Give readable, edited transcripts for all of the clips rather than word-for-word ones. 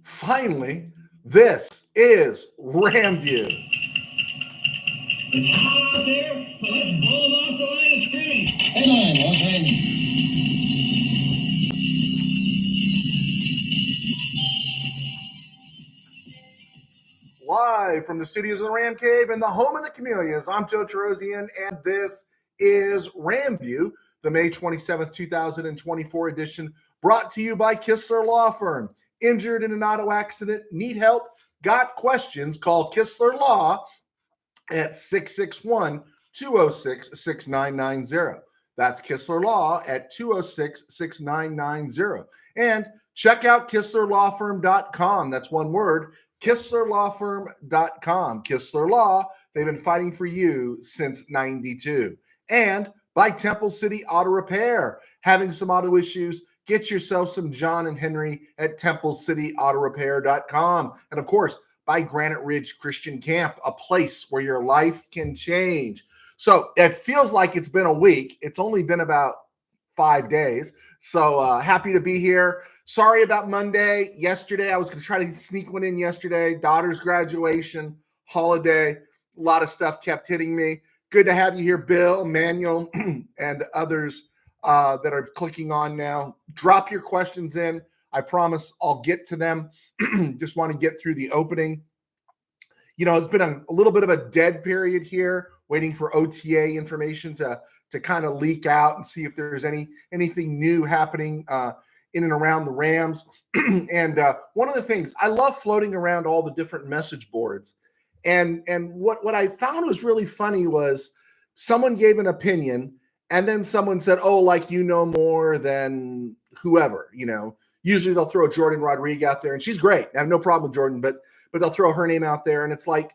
Finally, this is RamView. It's hot out there, so let's blow them off the line of scrimmage. Headline, Los Angeles. Live from the studios of the Ram Cave and the home of the Camellias, I'm Joe Terosian, and this is RamView, the May 27th, 2024 edition, brought to you by Kistler Law Firm. Injured in an auto accident, need help, got questions, call Kistler Law at 661-206-6990. That's Kistler Law at 206-6990. And check out KistlerLawFirm.com. That's one word, KistlerLawFirm.com. Kistler Law, they've been fighting for you since 92. And by Temple City Auto Repair. Having some auto issues, get yourself some John and Henry at TempleCityAutoRepair.com. And of course, by Granite Ridge Christian Camp, a place where your life can change. So it feels like it's been a week. It's only been about 5 days. So happy to be here. Sorry about Monday. Yesterday, I was going to try to sneak one in yesterday. Daughter's graduation, holiday, a lot of stuff kept hitting me. Good to have you here, Bill, Manuel, and others that are clicking on now. Drop your questions in. I promise I'll get to them. Just want to get through the opening. You know, it's been a little bit of a dead period here, waiting for OTA information to kind of leak out and see if there's anything new happening in and around the Rams. And one of the things, I love floating around all the different message boards. And what I found was really funny was someone gave an opinion, and then someone said, oh, like you know more than whoever, you know. Usually they'll throw Jordan Rodriguez out there, and she's great. I have no problem with Jordan, but they'll throw her name out there, and it's like,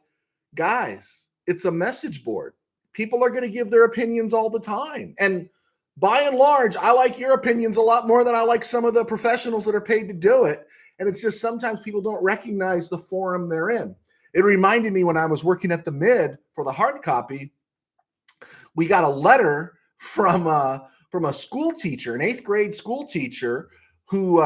guys, it's a message board. People are going to give their opinions all the time. And by and large, I like your opinions a lot more than I like some of the professionals that are paid to do it. And it's just sometimes people don't recognize the forum they're in. It reminded me when I was working at the Mid for the hard copy, we got a letter from a school teacher, an 8th grade school teacher, who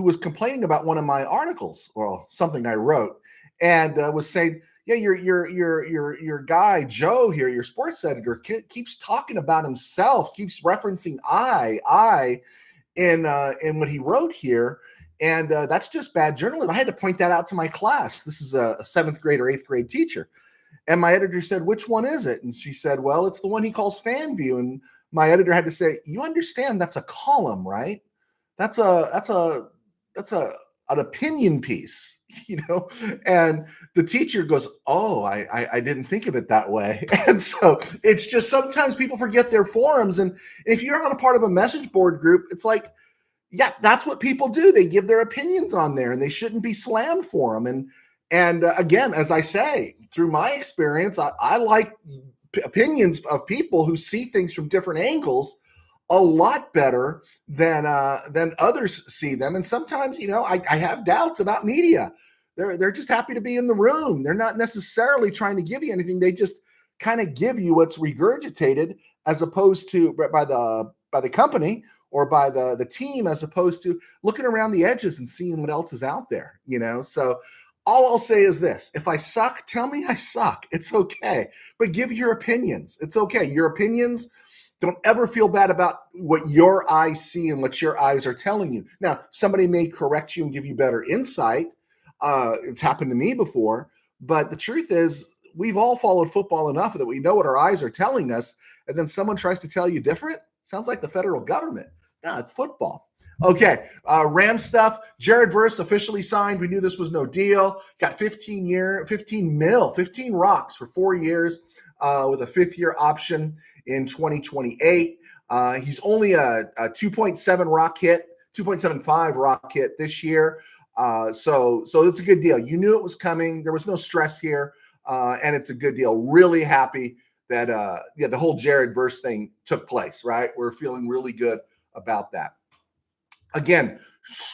was complaining about one of my articles, well, something I wrote, and was saying, yeah, your guy Joe here, your sports editor, keeps talking about himself, keeps referencing I in what he wrote here, and that's just bad journalism. I had to point that out to my class. This is a 7th grade or 8th grade teacher, and my editor said, "Which one is it?" And she said, "Well, it's the one he calls FanView." And my editor had to say, "You understand that's a column, right? That's an opinion piece, you know." And the teacher goes, "Oh, I didn't think of it that way." And so it's just sometimes people forget their forums. And if you're on a part of a message board group, it's like, yeah, that's what people do. They give their opinions on there, and they shouldn't be slammed for them. And again, as I say, through my experience, I like opinions of people who see things from different angles a lot better than others see them. And sometimes, you know, I have doubts about media. They're just happy to be in the room. They're not necessarily trying to give you anything. They just kind of give you what's regurgitated, as opposed to by the company or by the team, as opposed to looking around the edges and seeing what else is out there, you know. So all I'll say is this: if I suck, tell me I suck. It's okay. But give your opinions. It's okay. Your opinions. Don't ever feel bad about what your eyes see and what your eyes are telling you. Now, somebody may correct you and give you better insight. It's happened to me before. But the truth is, we've all followed football enough that we know what our eyes are telling us. And then someone tries to tell you different. Sounds like the federal government. No, it's football. Okay, Ram stuff. Jared Verse officially signed. We knew this was no deal. Got 15 rocks for 4 years with a 5th-year option in 2028. He's only a 2.75 rock hit this year. So it's a good deal. You knew it was coming. There was no stress here, and it's a good deal. Really happy that the whole Jared Verse thing took place, right? We're feeling really good about that. Again,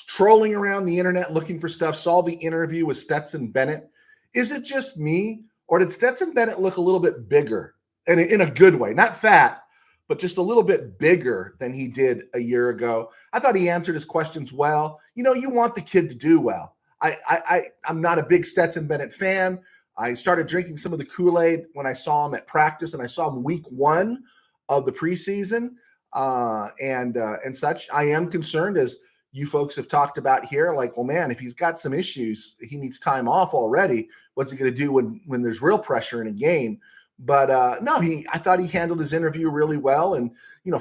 trolling around the internet looking for stuff, saw the interview with Stetson Bennett. Is it just me, or did Stetson Bennett look a little bit bigger, and in a good way? Not fat, but just a little bit bigger than he did a year ago. I thought he answered his questions well. You know, you want the kid to do well. I'm not a big Stetson Bennett fan. I started drinking some of the Kool-Aid when I saw him at practice, and I saw him week 1 of the preseason and such. I am concerned, as you folks have talked about here, like, well, man, if he's got some issues, he needs time off already. What's he going to do when there's real pressure in a game? But no, I thought he handled his interview really well, and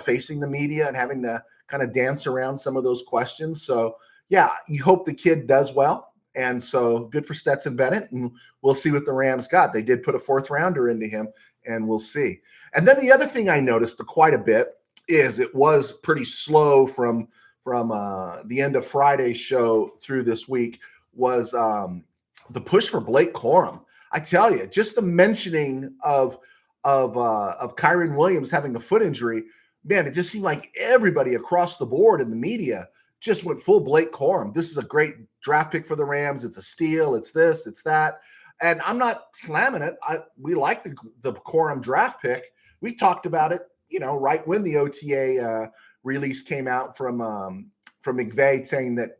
facing the media and having to kind of dance around some of those questions. So yeah, you hope the kid does well. And so good for Stetson Bennett, and we'll see what the Rams got. They did put a 4th rounder into him, and we'll see. And then the other thing I noticed quite a bit is it was pretty slow from the end of Friday's show through this week was the push for Blake Corum. I tell you, just the mentioning of Kyren Williams having a foot injury, man, it just seemed like everybody across the board in the media just went full Blake Corum. This is a great draft pick for the Rams. It's a steal. It's this, it's that. And I'm not slamming it. We like the Corum draft pick. We talked about it, right when the OTA release came out from McVay saying that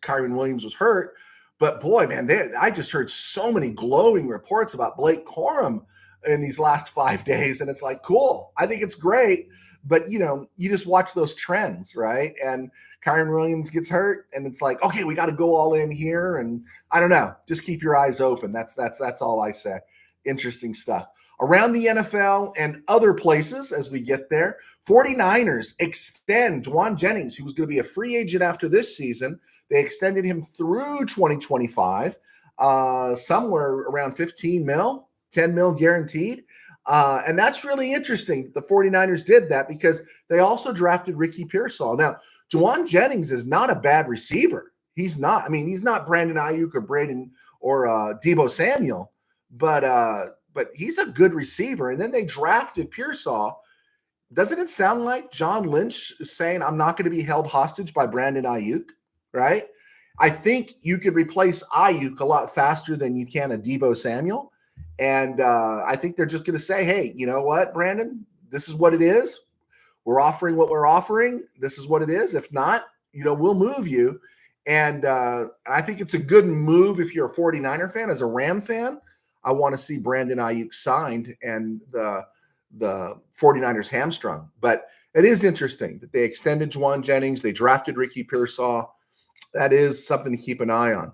Kyren Williams was hurt. But boy, man, I just heard so many glowing reports about Blake Corum in these last 5 days. And it's like, cool. I think it's great. But, you just watch those trends, right? And Kyren Williams gets hurt, and it's like, okay, we got to go all in here. And I don't know. Just keep your eyes open. That's all I say. Interesting stuff. Around the NFL and other places as we get there, 49ers extend Juwan Jennings, who was going to be a free agent after this season. They extended him through 2025, somewhere around 15 mil, 10 mil guaranteed. And that's really interesting. The 49ers did that because they also drafted Ricky Pearsall. Now, Juwan Jennings is not a bad receiver. He's not. I mean, he's not Brandon Ayuk or Deebo Samuel, but he's a good receiver. And then they drafted Pearsall. Doesn't it sound like John Lynch is saying, I'm not going to be held hostage by Brandon Ayuk, right? I think you could replace Ayuk a lot faster than you can a Deebo Samuel. And I think they're just going to say, hey, you know what, Brandon, this is what it is. We're offering what we're offering. This is what it is. If not, we'll move you. And I think it's a good move if you're a 49er fan. As a Ram fan, I want to see Brandon Ayuk signed and the 49ers hamstrung. But it is interesting that they extended Juwan Jennings. They drafted Ricky Pearsall. That is something to keep an eye on.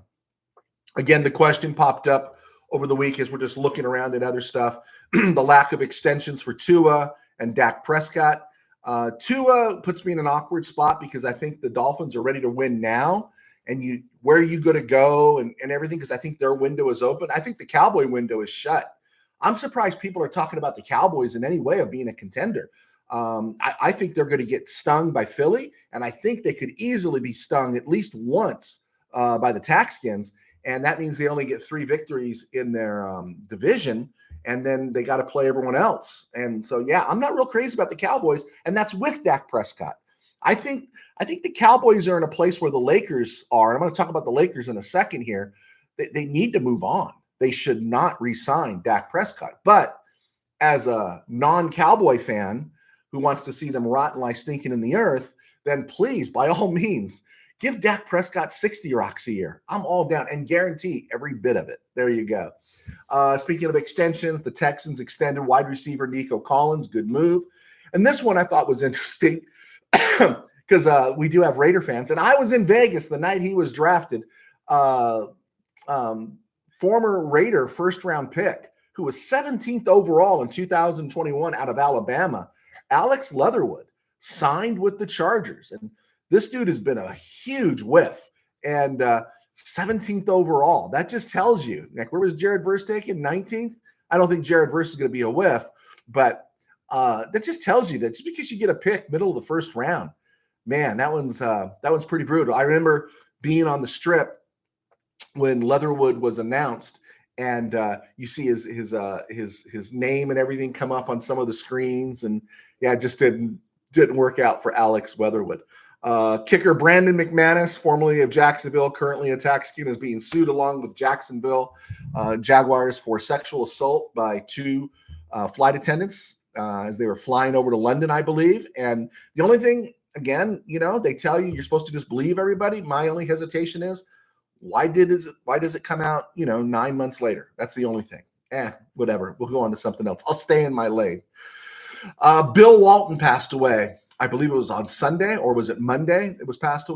Again, the question popped up over the week as we're just looking around at other stuff. The lack of extensions for Tua and Dak Prescott. Tua puts me in an awkward spot because I think the Dolphins are ready to win now. And where are you going to go and everything? Because I think their window is open. I think the Cowboy window is shut. I'm surprised people are talking about the Cowboys in any way of being a contender. I think they're going to get stung by Philly, and I think they could easily be stung at least once by the Texans. And that means they only get 3 victories in their division, and then they got to play everyone else. And so, yeah, I'm not real crazy about the Cowboys, and that's with Dak Prescott. I think the Cowboys are in a place where the Lakers are. And I'm going to talk about the Lakers in a second here. They need to move on. They should not re-sign Dak Prescott. But as a non-Cowboy fan who wants to see them rot and lie stinking in the earth, then please, by all means, give Dak Prescott 60 rocks a year. I'm all down and guarantee every bit of it. There you go. Speaking of extensions, the Texans extended wide receiver Nico Collins. Good move. And this one I thought was interesting because we do have Raider fans. And I was in Vegas the night he was drafted. Former Raider first-round pick who was 17th overall in 2021 out of Alabama, Alex Leatherwood, signed with the Chargers. And this dude has been a huge whiff. And 17th overall. That just tells you. Like, where was Jared Verse taken? 19th? I don't think Jared Verse is going to be a whiff. But that just tells you that just because you get a pick middle of the first round, man, that one's pretty brutal. I remember being on the Strip when Leatherwood was announced, and you see his name and everything come up on some of the screens, and yeah, it just didn't work out for Alex Leatherwood. Kicker Brandon McManus, formerly of Jacksonville, currently a Texan, is being sued along with Jacksonville Jaguars for sexual assault by 2 flight attendants as they were flying over to London, I believe. And the only thing, again, they tell you you're supposed to just believe everybody. My only hesitation is, Why does it come out, 9 months later? That's the only thing. Whatever. We'll go on to something else. I'll stay in my lane. Bill Walton passed away. I believe it was on Sunday, or was it Monday?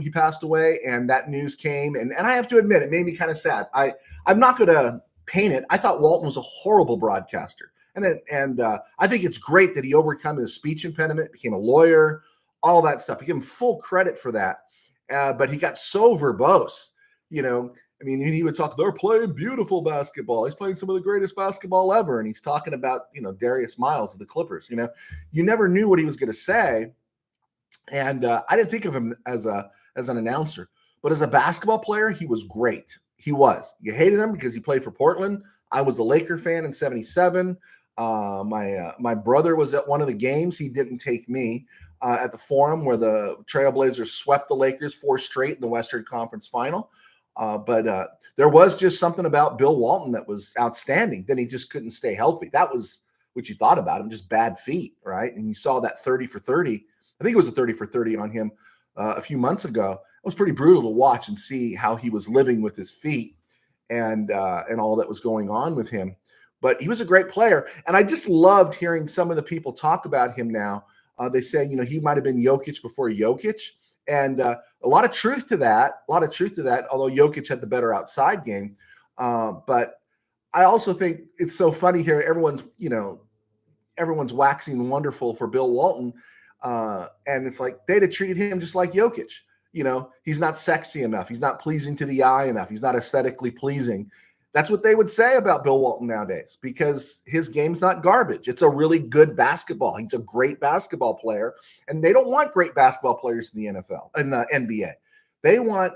He passed away, and that news came. And I have to admit, it made me kind of sad. I'm not going to paint it. I thought Walton was a horrible broadcaster. And I think it's great that he overcome his speech impediment, became a lawyer, all that stuff. I give him full credit for that. But he got so verbose, he would talk, they're playing beautiful basketball. He's playing some of the greatest basketball ever. And he's talking about, Darius Miles of the Clippers. You never knew what he was going to say. And I didn't think of him as an announcer. But as a basketball player, he was great. He was. You hated him because he played for Portland. I was a Laker fan in 77. My brother was at one of the games. He didn't take me at the Forum where the Trailblazers swept the Lakers 4 straight in the Western Conference Final. But there was just something about Bill Walton that was outstanding. Then he just couldn't stay healthy. That was what you thought about him, just bad feet, right? And you saw that 30 for 30. I think it was a 30 for 30 on him a few months ago. It was pretty brutal to watch and see how he was living with his feet and all that was going on with him. But he was a great player. And I just loved hearing some of the people talk about him now. They said, he might have been Jokic before Jokic. And a lot of truth to that, although Jokic had the better outside game. But I also think it's so funny here. Everyone's waxing wonderful for Bill Walton. And it's like they'd have treated him just like Jokic. He's not sexy enough. He's not pleasing to the eye enough. He's not aesthetically pleasing. That's what they would say about Bill Walton nowadays, because his game's not garbage. It's a really good basketball. He's a great basketball player, and they don't want great basketball players in the NFL and the NBA. They want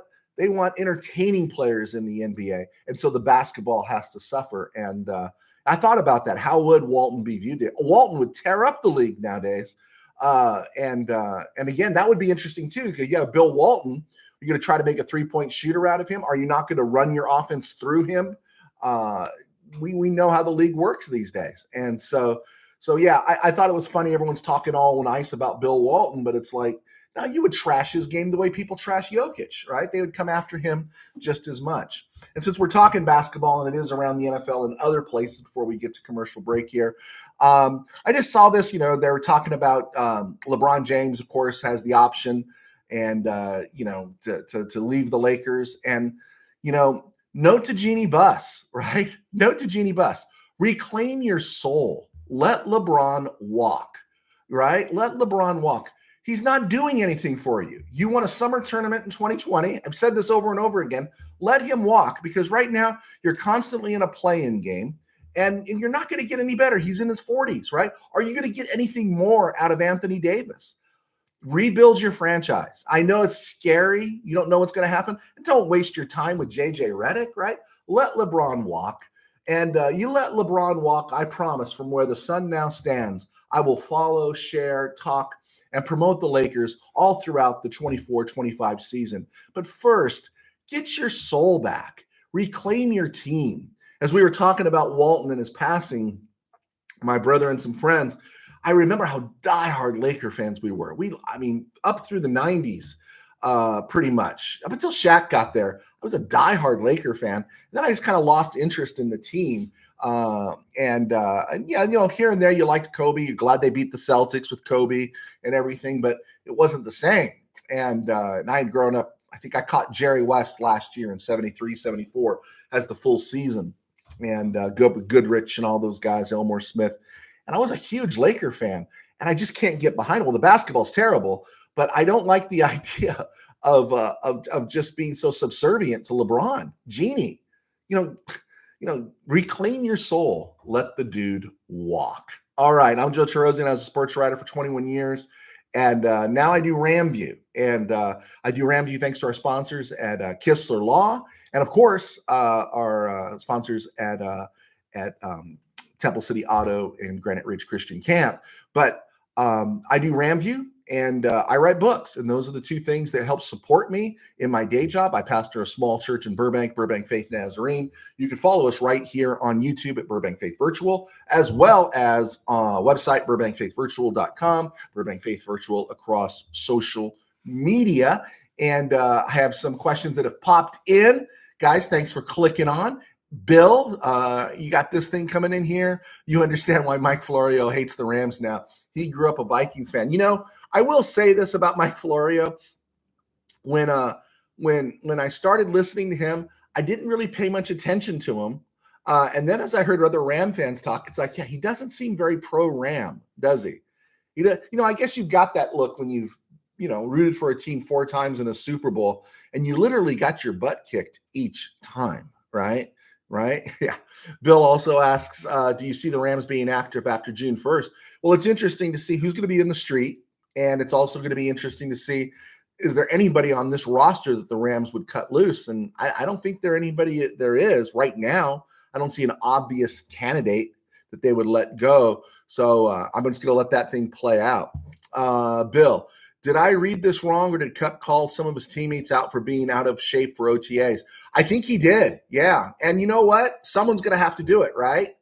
entertaining players in the NBA, and so the basketball has to suffer. And I thought about that. How would Walton be viewed? Walton would tear up the league nowadays. And again, that would be interesting too, because you have Bill Walton. You're going to try to make a 3-point shooter out of him. Are you not going to run your offense through him? We know how the league works these days. And so yeah, I thought it was funny. Everyone's talking all nice about Bill Walton, but it's like, now you would trash his game the way people trash Jokic, right? They would come after him just as much. And since we're talking basketball, and it is around the NFL and other places before we get to commercial break here, I just saw this, they were talking about LeBron James, of course, has the option and, to leave the Lakers. And, note to Jeannie Buss, right? Note to Jeannie Buss, reclaim your soul. Let LeBron walk, right? Let LeBron walk. He's not doing anything for you. You won a summer tournament in 2020. I've said this over and over again. Let him walk, because right now you're constantly in a play-in game, and you're not going to get any better. He's in his 40s, right? Are you going to get anything more out of Anthony Davis? Rebuild your franchise. I know it's scary. You don't know what's going to happen. And don't waste your time with JJ Redick, right? Let LeBron walk. And you let LeBron walk, I promise, from where the sun now stands, I will follow, share, talk, and promote the Lakers all throughout the 24-25 season. But first, get your soul back. Reclaim your team. As we were talking about Walton and his passing, my brother and some friends, I remember how diehard Laker fans we were. Up through the 90s, pretty much. Up until Shaq got there, I was a diehard Laker fan. And then I just kind of lost interest in the team. Here and there you liked Kobe. You're glad they beat the Celtics with Kobe and everything, but it wasn't the same. And I had grown up, I think I caught Jerry West last year in 73, 74 as the full season. And Goodrich and all those guys, Elmore Smith. And I was a huge Laker fan, and I just can't get behind it. Well, the basketball's terrible, but I don't like the idea of just being so subservient to LeBron. Genie, reclaim your soul. Let the dude walk. All right, I'm Joe Terosian. I was a sports writer for 21 years, and now I do RamView. And I do RamView thanks to our sponsors at Kistler Law, and of course our sponsors at Temple City Auto and Granite Ridge Christian Camp. But I do RamView, and I write books, and those are the two things that help support me in my day job. I pastor a small church in Burbank Faith Nazarene. You can follow us right here on YouTube at Burbank Faith Virtual, as well as website burbankfaithvirtual.com, Burbank Faith Virtual across social media. And I have some questions that have popped in. Guys, thanks for clicking on. Bill, you got this thing coming in here. You understand why Mike Florio hates the Rams now. He grew up a Vikings fan. I will say this about Mike Florio. When I started listening to him, I didn't really pay much attention to him. And then as I heard other Ram fans talk, it's like, yeah, he doesn't seem very pro-Ram, does he? I guess you've got that look when you've, rooted for a team 4 times in a Super Bowl and you literally got your butt kicked each time, right? Right? Yeah. Bill also asks, do you see the Rams being active after June 1st? Well, it's interesting to see who's going to be in the street. And it's also going to be interesting to see, is there anybody on this roster that the Rams would cut loose? And I don't think there is right now. I don't see an obvious candidate that they would let go. So I'm just going to let that thing play out. Bill, did I read this wrong, or did Cup call some of his teammates out for being out of shape for OTAs? I think he did. Yeah. And you know what? Someone's going to have to do it, right?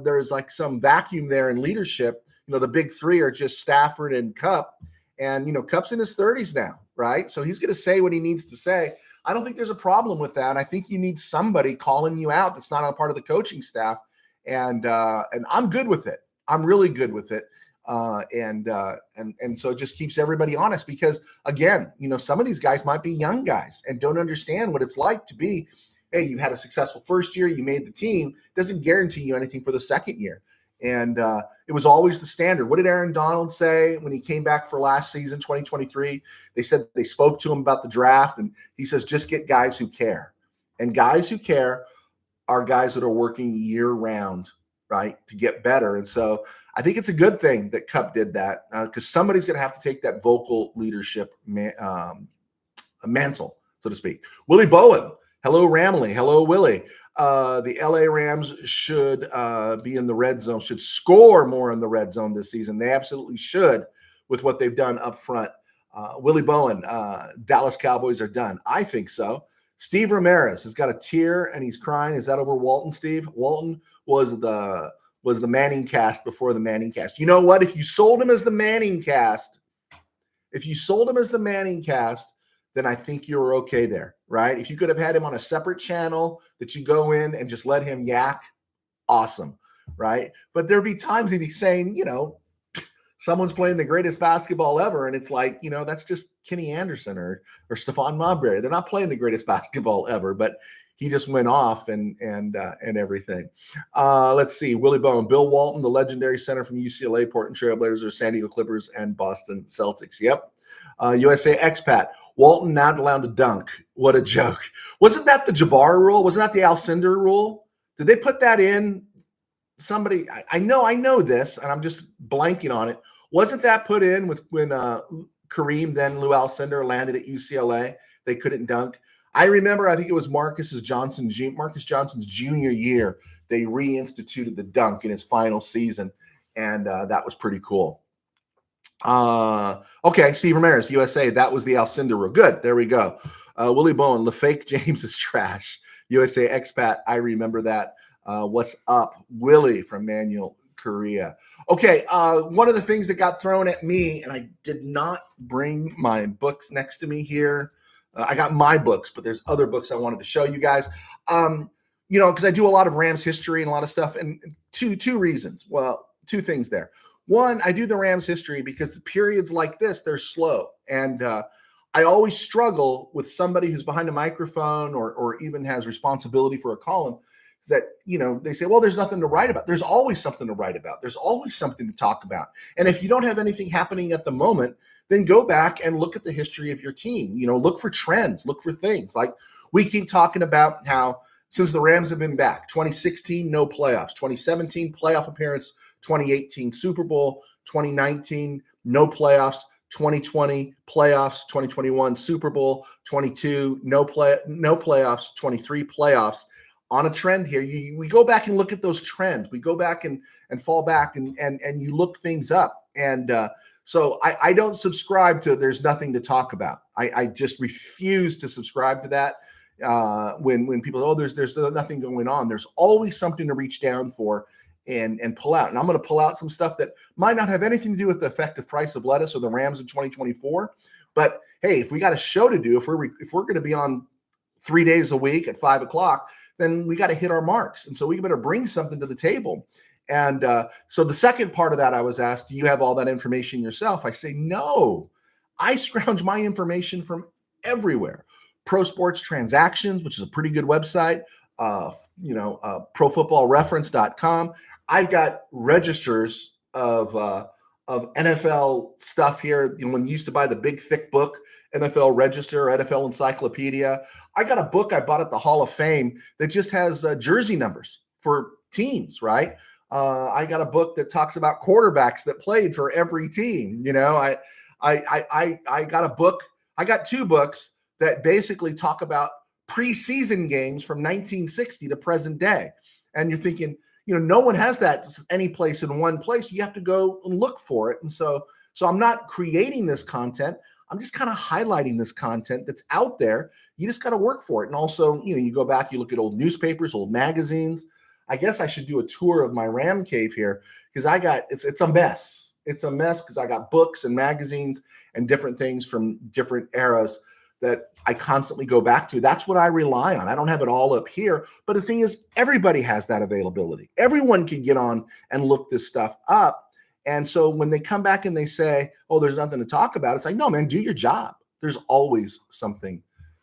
There's like some vacuum there in leadership. The big 3 are just Stafford and Cup. And, Cup's in his 30s now, right? So he's going to say what he needs to say. I don't think there's a problem with that. I think you need somebody calling you out that's not a part of the coaching staff. And I'm good with it. I'm really good with it. And so it just keeps everybody honest because, again, some of these guys might be young guys and don't understand what it's like to be, hey, you had a successful first year, you made the team, doesn't guarantee you anything for the second year. And it was always the standard. What did Aaron Donald say when he came back for last season, 2023? They said they spoke to him about the draft, and he says, just get guys who care. And guys who care are guys that are working year-round, right, to get better. And so I think it's a good thing that Cup did that because somebody's going to have to take that vocal leadership mantle, so to speak. Willie Bowen. Hello, Ramley. Hello, Willie. The LA Rams should be in the red zone, should score more in the red zone this season. They absolutely should with what they've done up front. Willie Bowen, Dallas Cowboys are done. I think so. Steve Ramirez has got a tear and he's crying. Is that over Walton, Steve? Walton was the Manning cast before the Manning cast. You know what? If you sold him as the Manning cast, then I think you were okay there, right? If you could have had him on a separate channel that you go in and just let him yak, awesome, right? But there'd be times he'd be saying, someone's playing the greatest basketball ever, and it's like, that's just Kenny Anderson or Stephon Marbury. They're not playing the greatest basketball ever, but he just went off and everything. Let's see. Willie Bowen, Bill Walton, the legendary center from UCLA, Portland Trail Blazers, San Diego Clippers, and Boston Celtics. Yep. USA expat. Walton not allowed to dunk. What a joke. Wasn't that the Jabbar rule? Wasn't that the Alcindor rule? Did they put that in? Somebody, I know this, and I'm just blanking on it. Wasn't that put in when Kareem, then Lou Alcindor, landed at UCLA? They couldn't dunk. I remember, I think it was Marcus Johnson's junior year, they reinstituted the dunk in his final season, and that was pretty cool. Okay, Steve Ramirez, USA. That was the Alcindor rule. Good. There we go. Willie Bowen, LaFake James is trash. USA expat. I remember that. What's up, Willie from Manuel, Korea? Okay. One of the things that got thrown at me, and I did not bring my books next to me here. I got my books, but there's other books I wanted to show you guys. Because I do a lot of Rams history and a lot of stuff, and two reasons. Well, 2 things there. One, I do the Rams history because periods like this, they're slow. And I always struggle with somebody who's behind a microphone or even has responsibility for a column is that, they say, well, there's nothing to write about. There's always something to write about. There's always something to talk about. And if you don't have anything happening at the moment, then go back and look at the history of your team. Look for trends, look for things. Like we keep talking about how since the Rams have been back, 2016, no playoffs, 2017, playoff appearance, 2018 Super Bowl, 2019 no playoffs, 2020 playoffs, 2021 Super Bowl, 22 no playoffs, 23 playoffs. On a trend here, we go back and look at those trends. We go back and fall back and you look things up. And so I don't subscribe to there's nothing to talk about. I just refuse to subscribe to that. When people there's nothing going on. There's always something to reach down for and pull out. And I'm going to pull out some stuff that might not have anything to do with the effective price of lettuce or the Rams in 2024. But hey, if we got a show to do, if we're going to be on 3 days a week at 5 o'clock, then we got to hit our marks. And so we better bring something to the table. And so the second part of that, I was asked, do you have all that information yourself? I say, no, I scrounge my information from everywhere. Pro Sports Transactions, which is a pretty good website, profootballreference.com. I've got registers of NFL stuff here. When you used to buy the big thick book, NFL Register, NFL Encyclopedia, I got a book I bought at the Hall of Fame that just has jersey numbers for teams, right? I got a book that talks about quarterbacks that played for every team. I got a book. I got 2 books that basically talk about preseason games from 1960 to present day. And you're thinking, no one has that any place in one place. You have to go and look for it. And so I'm not creating this content. I'm just kind of highlighting this content that's out there. You just got to work for it. And also, you go back, you look at old newspapers, old magazines. I guess I should do a tour of my Ram cave here because it's a mess. It's a mess because I got books and magazines and different things from different eras that I constantly go back to. That's what I rely on. I don't have it all up here. But the thing is, everybody has that availability. Everyone can get on and look this stuff up. And so when they come back and they say, oh, there's nothing to talk about, it's like, no, man, do your job. There's always something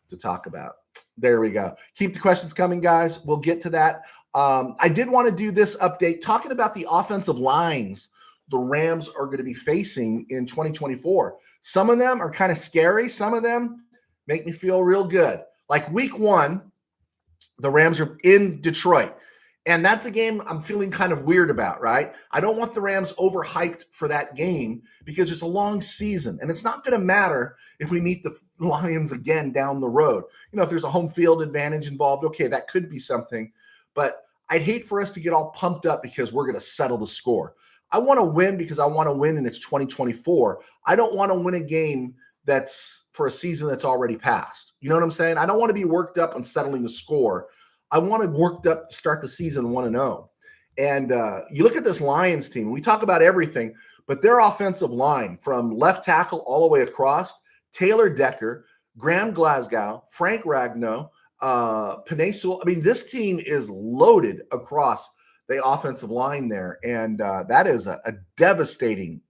to talk about. There we go. Keep the questions coming, guys. We'll get to that. I did want to do this update talking about the offensive lines the Rams are going to be facing in 2024. Some of them are kind of scary. Some of them make me feel real good. Like week 1, the Rams are in Detroit. And that's a game I'm feeling kind of weird about, right? I don't want the Rams overhyped for that game because it's a long season. And it's not going to matter if we meet the Lions again down the road. If there's a home field advantage involved, okay, that could be something. But I'd hate for us to get all pumped up because we're going to settle the score. I want to win because I want to win and it's 2024. I don't want to win a game that's for a season that's already passed. You know what I'm saying? I don't want to be worked up on settling the score. I want to worked up to start the season 1-0. And you look at this Lions team, we talk about everything, but their offensive line from left tackle all the way across, Taylor Decker, Graham Glasgow, Frank Ragnow, Penei Sewell. I mean, this team is loaded across the offensive line there. And that is a devastating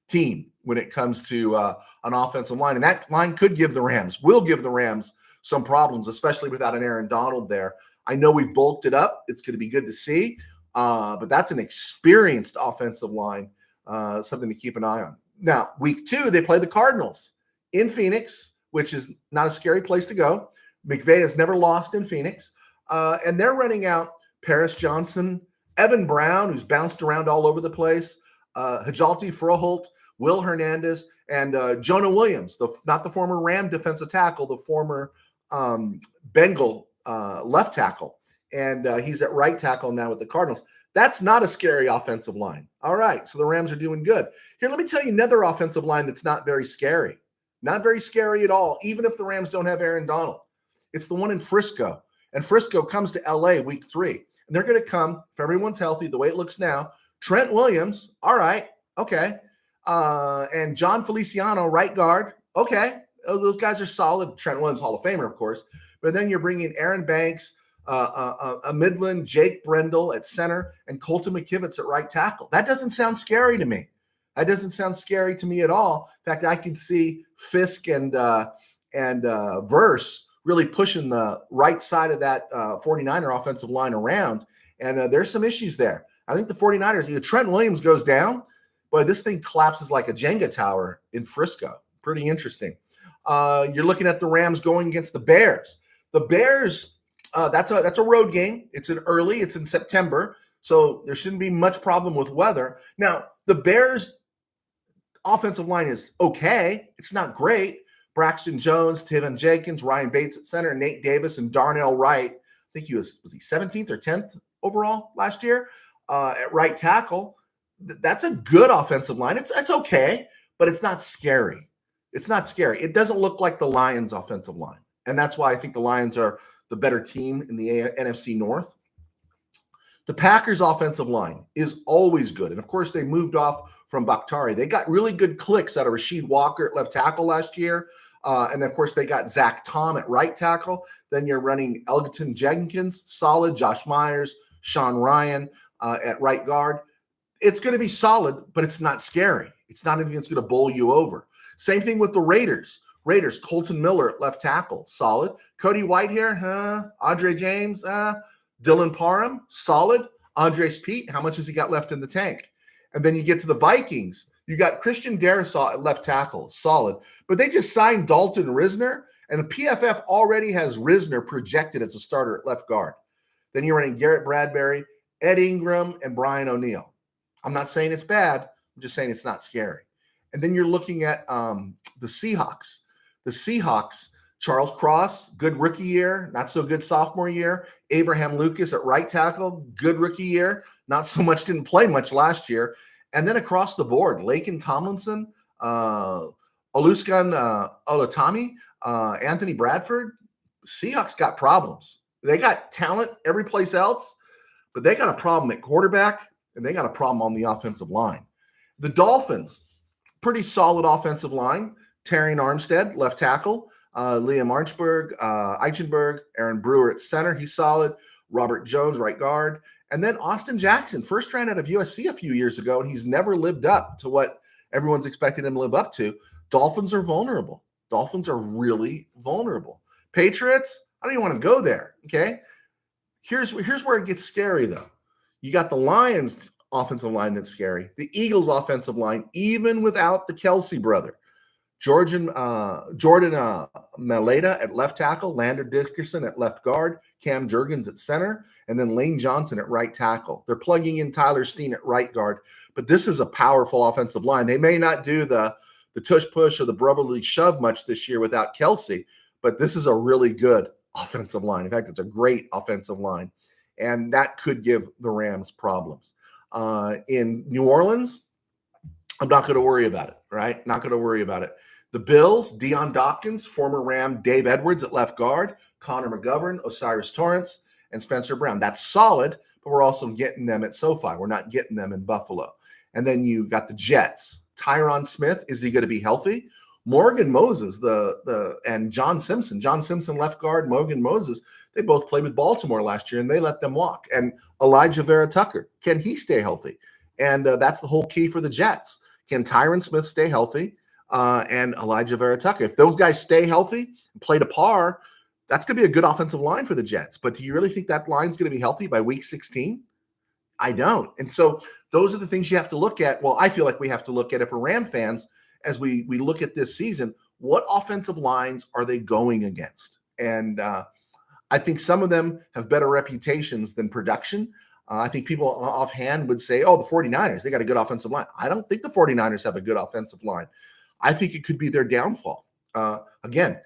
team when it comes to an offensive line. And that line will give the Rams some problems, especially without an Aaron Donald there. I know we've bulked it up. It's going to be good to see. But that's an experienced offensive line, something to keep an eye on. Now, week 2, they play the Cardinals in Phoenix, which is not a scary place to go. McVay has never lost in Phoenix. And they're running out Paris Johnson, Evan Brown, who's bounced around all over the place, Hajalti Froholt, Will Hernandez, and Jonah Williams, not the former Ram defensive tackle, the former Bengal left tackle. And he's at right tackle now with the Cardinals. That's not a scary offensive line. All right, so the Rams are doing good. Here, let me tell you another offensive line that's not very scary. Not very scary at all, even if the Rams don't have Aaron Donald. It's the one in Frisco. And Frisco comes to L.A. week 3. And they're going to come, if everyone's healthy, the way it looks now, Trent Williams, all right, okay. And John Feliciano, right guard, okay. Those guys are solid. Trent Williams, Hall of Famer, of course. But then you're bringing Aaron Banks, a Midland, Jake Brendel at center, and Colton McKivitz at right tackle. That doesn't sound scary to me. That doesn't sound scary to me at all. In fact, I could see Fisk and Verse really pushing the right side of that 49er offensive line around. And there's some issues there. I think the 49ers, Trent Williams goes down, boy, this thing collapses like a Jenga tower in Frisco. Pretty interesting. You're looking at the Rams going against the Bears. The Bears, that's a road game. It's in September, so there shouldn't be much problem with weather. Now, the Bears offensive line is okay. It's not great. Braxton Jones, Tevin Jenkins, Ryan Bates at center, Nate Davis, and Darnell Wright. I think he was he 17th or 10th overall last year at right tackle. That's a good offensive line. It's okay, but it's not scary. It's not scary. It doesn't look like the Lions' offensive line. And that's why I think the Lions are the better team in the NFC North. The Packers' offensive line is always good. And, of course, they moved off from Bakhtiari. They got really good clicks out of Rasheed Walker at left tackle last year. And then, of course, they got Zach Tom at right tackle. Then you're running Elgton Jenkins, solid. Josh Myers, Sean Ryan at right guard. It's going to be solid, but it's not scary. It's not anything that's going to bowl you over. Same thing with the Raiders. Colton Miller at left tackle, solid. Cody Whitehair, Andre James, Dylan Parham, solid. Andres Pete, how much has he got left in the tank? And then you get to the Vikings. You got Christian Darrisaw at left tackle, solid. But they just signed Dalton Risner, and the PFF already has Risner projected as a starter at left guard. Then you're running Garrett Bradbury, Ed Ingram, and Brian O'Neill. I'm not saying it's bad. I'm just saying it's not scary. And then you're looking at the Seahawks. The Seahawks, Charles Cross, good rookie year, not so good sophomore year. Abraham Lucas at right tackle, good rookie year, not so much, didn't play much last year. And then across the board, Laken Tomlinson, Oluskan Olutami, Anthony Bradford. Seahawks got problems. They got talent every place else, but they got a problem at quarterback, and they got a problem on the offensive line. The Dolphins, pretty solid offensive line. Taryn Armstead, left tackle. Liam Eichenberg, Aaron Brewer at center. He's solid. Robert Jones, right guard. And then Austin Jackson, first round out of USC a few years ago, and he's never lived up to what everyone's expected him to live up to. Dolphins are vulnerable. Dolphins are really vulnerable. Patriots, I don't even want to go there, okay? Here's where it gets scary, though. You got the Lions offensive line that's scary. The Eagles offensive line, even without the Kelsey brother. Jordan Maleta at left tackle, Lander Dickerson at left guard, Cam Jurgens at center, and then Lane Johnson at right tackle. They're plugging in Tyler Steen at right guard, but this is a powerful offensive line. They may not do the tush push or the brotherly shove much this year without Kelsey, but this is a really good offensive line. In fact, it's a great offensive line, and that could give the Rams problems. In New Orleans, I'm not going to worry about it, right? Not going to worry about it. The Bills, Deion Dawkins, former Ram Dave Edwards at left guard, Connor McGovern, Osiris Torrance, and Spencer Brown. That's solid, but we're also getting them at SoFi. We're not getting them in Buffalo. And then you got the Jets. Tyron Smith, is he going to be healthy? Morgan Moses, and John Simpson. John Simpson, left guard, Morgan Moses, they both played with Baltimore last year, and they let them walk. And Elijah Vera Tucker, can he stay healthy? And that's the whole key for the Jets. Can Tyron Smith stay healthy? And Elijah Vera Tucker. If those guys stay healthy and play to par, that's going to be a good offensive line for the Jets. But do you really think that line's going to be healthy by week 16? I don't. And so those are the things you have to look at. Well, I feel like we have to look at it for Ram fans as we look at this season. What offensive lines are they going against? And I think some of them have better reputations than production. I think people offhand would say, oh, the 49ers, they got a good offensive line. I don't think the 49ers have a good offensive line. I think it could be their downfall. Again,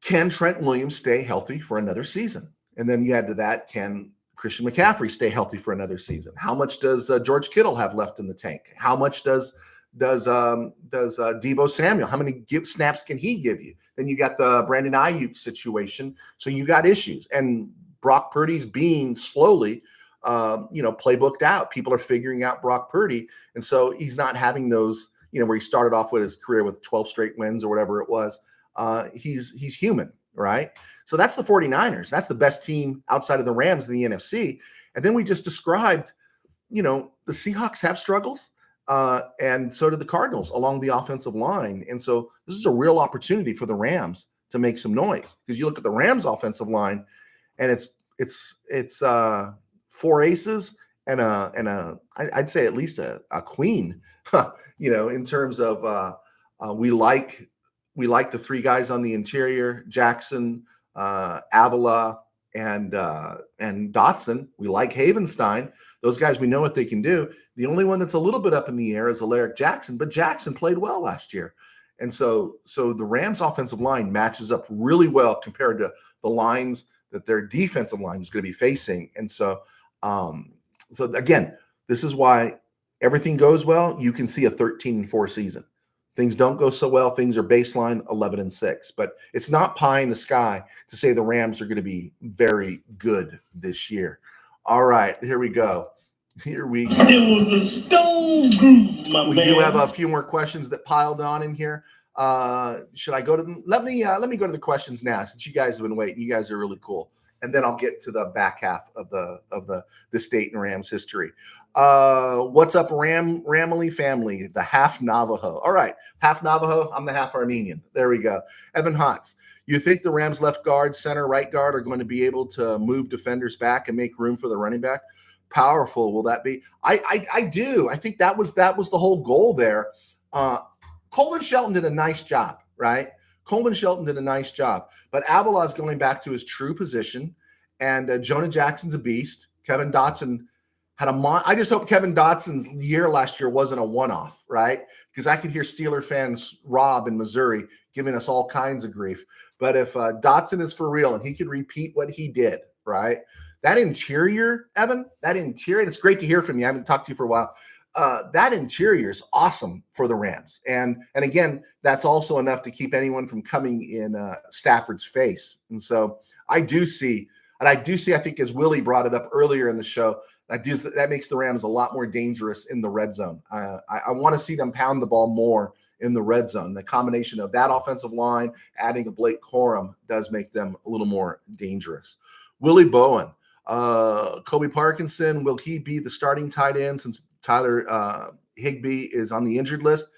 can Trent Williams stay healthy for another season? And then you add to that, can Christian McCaffrey stay healthy for another season? How much does George Kittle have left in the tank? How much does Deebo Samuel? How many snaps can he give you? Then you got the Brandon Ayuk situation. So you got issues. And Brock Purdy's being slowly playbooked out. People are figuring out Brock Purdy. And so he's not having those, where he started off with his career with 12 straight wins or whatever it was. He's human, right? So that's the 49ers. That's the best team outside of the Rams in the NFC. And then we just described, the Seahawks have struggles, and so did the Cardinals along the offensive line. And so this is a real opportunity for the Rams to make some noise, because you look at the Rams offensive line, and it's 4 aces and I'd say at least a queen, in terms of we like the 3 guys on the interior, Jackson, Avila, and Dotson. We like Havenstein. Those guys, we know what they can do. The only one that's a little bit up in the air is Alaric Jackson, but Jackson played well last year. And so the Rams offensive line matches up really well compared to the lines that their defensive line is going to be facing. And so again, this is why everything goes well. You can see a 13-4 season. Things don't go so well. Things are baseline 11-6, but it's not pie in the sky to say the Rams are going to be very good this year. All right, here we go. It was a stone groove, my man. We do have a few more questions that piled on in here. Should I go to them? Let me go to the questions now, since you guys have been waiting. You guys are really cool. And then I'll get to the back half of the state and Rams history. What's up, Ramily family? The half Navajo. All right, half Navajo. I'm the half Armenian. There we go. Evan Hotz. You think the Rams left guard, center, right guard are going to be able to move defenders back and make room for the running back? Powerful will that be? I do. I think that was the whole goal there. Coleman Shelton did a nice job, right? Coleman Shelton did a nice job, but Avila is going back to his true position, and Jonah Jackson's a beast. Kevin Dotson had I just hope Kevin Dotson's year last year wasn't a one-off, right? Because I could hear Steeler fans, Rob in Missouri, giving us all kinds of grief. But if Dotson is for real and he could repeat what he did, right? That interior, Evan, it's great to hear from you. I haven't talked to you for a while. That interior is awesome for the Rams. And again, that's also enough to keep anyone from coming in Stafford's face. And so I think as Willie brought it up earlier in the show, that makes the Rams a lot more dangerous in the red zone. I want to see them pound the ball more in the red zone. The combination of that offensive line, adding a Blake Corum, does make them a little more dangerous. Willie Bowen, Kobe Parkinson, will he be the starting tight end since Tyler Higbee is on the injured list?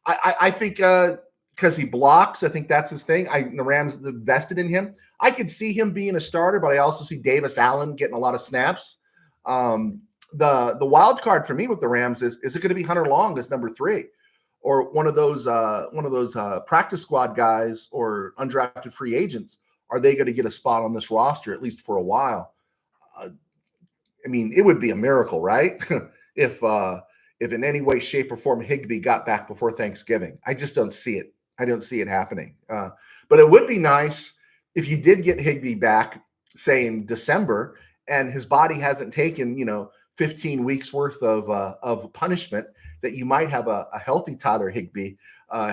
I think because he blocks, I think that's his thing. The Rams invested in him. I could see him being a starter, but I also see Davis Allen getting a lot of snaps. The wild card for me with the Rams is it going to be Hunter Long as number 3, or one of those practice squad guys or undrafted free agents? Are they going to get a spot on this roster at least for a while? I mean, it would be a miracle, right? if in any way, shape, or form Higbee got back before Thanksgiving. I just don't see it. I don't see it happening. But it would be nice if you did get Higbee back, say in December, and his body hasn't taken 15 weeks worth of punishment, that you might have a healthy Tyler Higbee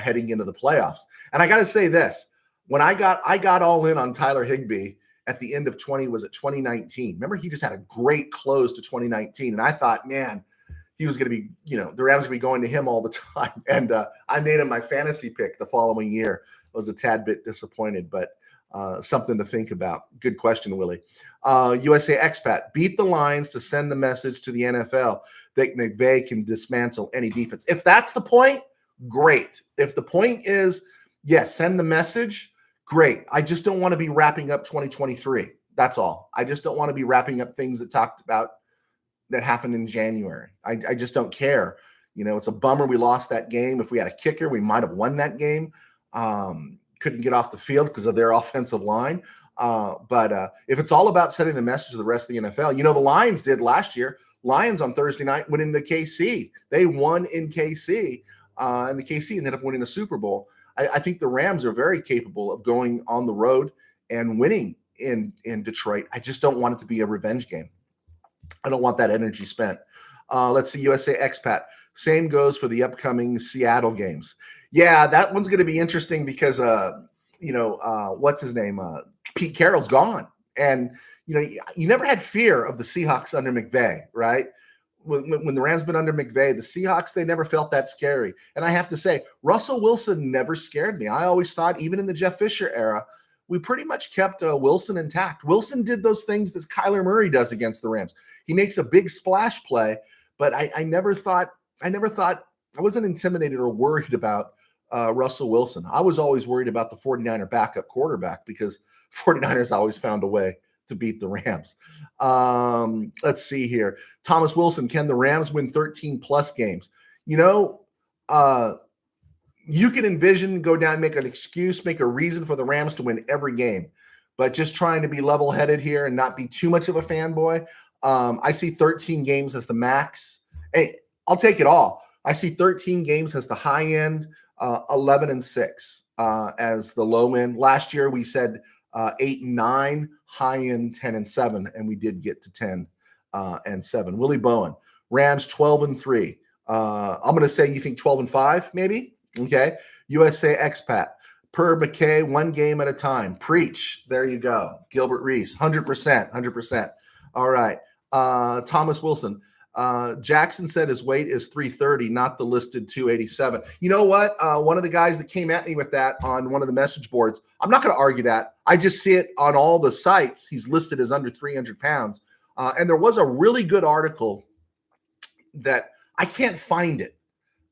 heading into the playoffs. And I got to say this: when I got all in on Tyler Higbee at the end of 2019. Remember, he just had a great close to 2019, and I thought, man, he was going to be, the Rams would be going to him all the time. And I made him my fantasy pick the following year. I was a tad bit disappointed, but something to think about. Good question, Willie. USA Expat, beat the Lions to send the message to the NFL that McVay can dismantle any defense. If that's the point, great. If the point is, yes, send the message, great. I just don't want to be wrapping up 2023. That's all. I just don't want to be wrapping up things that happened in January. I just don't care. It's a bummer we lost that game. If we had a kicker, we might have won that game. Couldn't get off the field because of their offensive line. But if it's all about sending the message to the rest of the NFL, the Lions did last year. Lions on Thursday night went into KC. They won in KC, and the KC ended up winning a Super Bowl. I think the Rams are very capable of going on the road and winning in Detroit. I just don't want it to be a revenge game. I don't want that energy spent. Let's see, USA Expat. Same goes for the upcoming Seattle games. Yeah, that one's going to be interesting because, what's his name? Pete Carroll's gone. And, you never had fear of the Seahawks under McVay, right? When the Rams been under McVay, the Seahawks, they never felt that scary. And I have to say, Russell Wilson never scared me. I always thought, even in the Jeff Fisher era, we pretty much kept Wilson intact. Wilson did those things that Kyler Murray does against the Rams. He makes a big splash play, but I wasn't intimidated or worried about Russell Wilson. I was always worried about the 49er backup quarterback because 49ers always found a way to beat the Rams. Let's see here. Thomas Wilson, can the Rams win 13 plus games? You can envision, go down, make an excuse, make a reason for the Rams to win every game, but just trying to be level-headed here and not be too much of a fanboy. I see 13 games as the max. Hey, I'll take it all. I see 13 games as the high end, 11-6 as the low end. Last year we said 8-9, high end 10-7, and we did get to 10-7. Willie Bowen, Rams 12-3. I'm going to say you think 12-5, maybe. Okay. USA Expat, per McKay, one game at a time. Preach. There you go. Gilbert Reese, 100%. All right. Thomas Wilson, Jackson said his weight is 330, not the listed 287. You know what? One of the guys that came at me with that on one of the message boards, I'm not going to argue that. I just see it on all the sites. He's listed as under 300 pounds. And there was a really good article that I can't find it.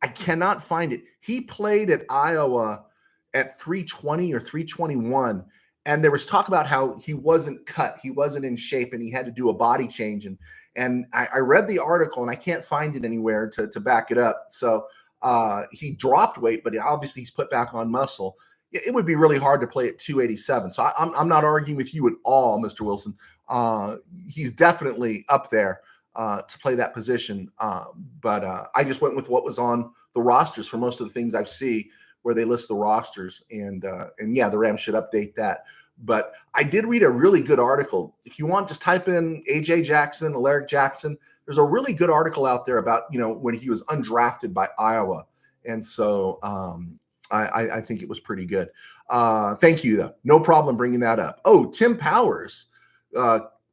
I cannot find it. He played at Iowa at 320 or 321. And there was talk about how he wasn't cut. He wasn't in shape and he had to do a body change. And I read the article and I can't find it anywhere to back it up. So he dropped weight, but obviously he's put back on muscle. It would be really hard to play at 287. So I'm not arguing with you at all, Mr. Wilson. He's definitely up there to play that position. But I just went with what was on the rosters for most of the things I see where they list the rosters. And yeah, the Rams should update that. But I did read a really good article. If you want, just type in A.J. Jackson, Alaric Jackson. There's a really good article out there about, when he was undrafted by Iowa. And so I think it was pretty good. Thank you, though. No problem bringing that up. Oh, Tim Powers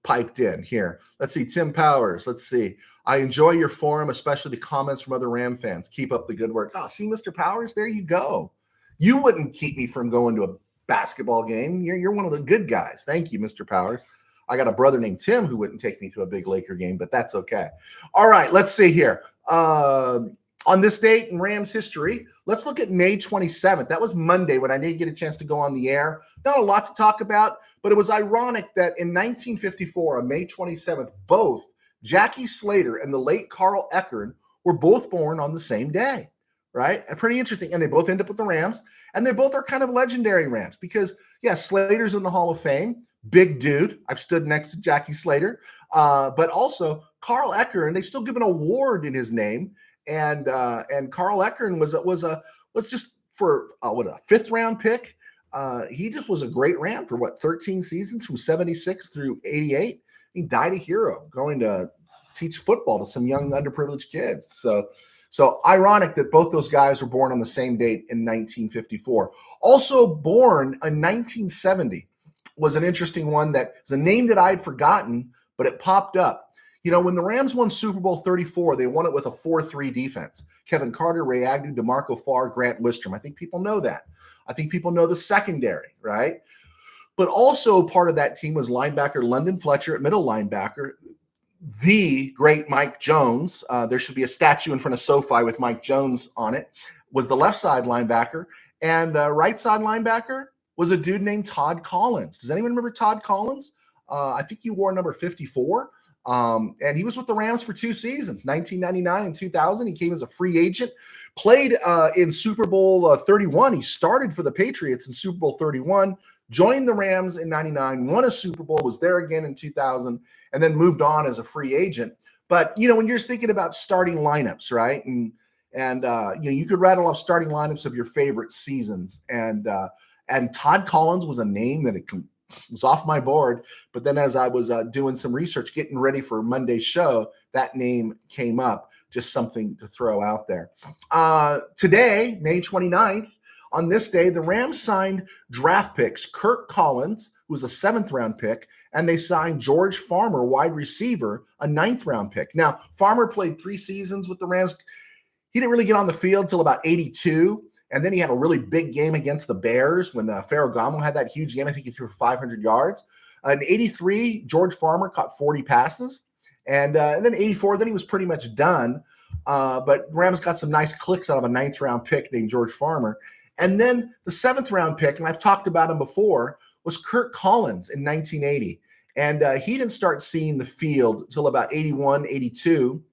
piped in here. Let's see. Tim Powers. Let's see. I enjoy your forum, especially the comments from other Ram fans. Keep up the good work. Oh, see, Mr. Powers, there you go. You wouldn't keep me from going to a basketball game. You're one of the good guys. Thank you, Mr. Powers. I got a brother named Tim who wouldn't take me to a big Laker game, but that's okay. All right, let's see here. On this date in Rams history, let's look at May 27th. That was Monday when I didn't get a chance to go on the air. Not a lot to talk about, but it was ironic that in 1954, on May 27th, both Jackie Slater and the late Carl Eckern were both born on the same day. Right? Pretty interesting. And they both end up with the Rams. And they both are kind of legendary Rams because, yeah, Slater's in the Hall of Fame. Big dude. I've stood next to Jackie Slater. But also Carl Eckern, they still give an award in his name. And Carl Eckern was just for a fifth round pick. He just was a great Ram for 13 seasons from 76 through 88. He died a hero going to teach football to some young underprivileged kids. So ironic that both those guys were born on the same date in 1954. Also born in 1970 was an interesting one that is a name that I had forgotten, but it popped up. When the Rams won Super Bowl 34, they won it with a 4-3 defense. Kevin Carter, Ray Agnew, DeMarco Farr, Grant Wistrom. I think people know that. I think people know the secondary, right? But also part of that team was linebacker London Fletcher at middle linebacker, the great Mike Jones. There should be a statue in front of SoFi with Mike Jones on it, was the left side linebacker. And right side linebacker was a dude named Todd Collins. Does anyone remember Todd Collins? I think he wore number 54. And he was with the Rams for 2 seasons, 1999 and 2000. He came as a free agent, played in Super Bowl 31. He started for the Patriots in Super Bowl 31. Joined the Rams in 99, won a Super Bowl, was there again in 2000, and then moved on as a free agent. But, when you're thinking about starting lineups, right? And you could rattle off starting lineups of your favorite seasons. And Todd Collins was a name that was off my board. But then as I was doing some research, getting ready for Monday's show, that name came up. Just something to throw out there. Today, May 29th, on this day, the Rams signed draft picks, Kirk Collins, who was a 7th-round pick, and they signed George Farmer, wide receiver, a 9th-round pick. Now, Farmer played 3 seasons with the Rams. He didn't really get on the field till about 82, and then he had a really big game against the Bears when Ferragamo had that huge game. I think he threw for 500 yards. In 83, George Farmer caught 40 passes, and then 84, then he was pretty much done. But Rams got some nice clicks out of a 9th-round pick named George Farmer. And then the 7th-round pick, and I've talked about him before, was Kirk Collins in 1980. And he didn't start seeing the field until about 81, 82.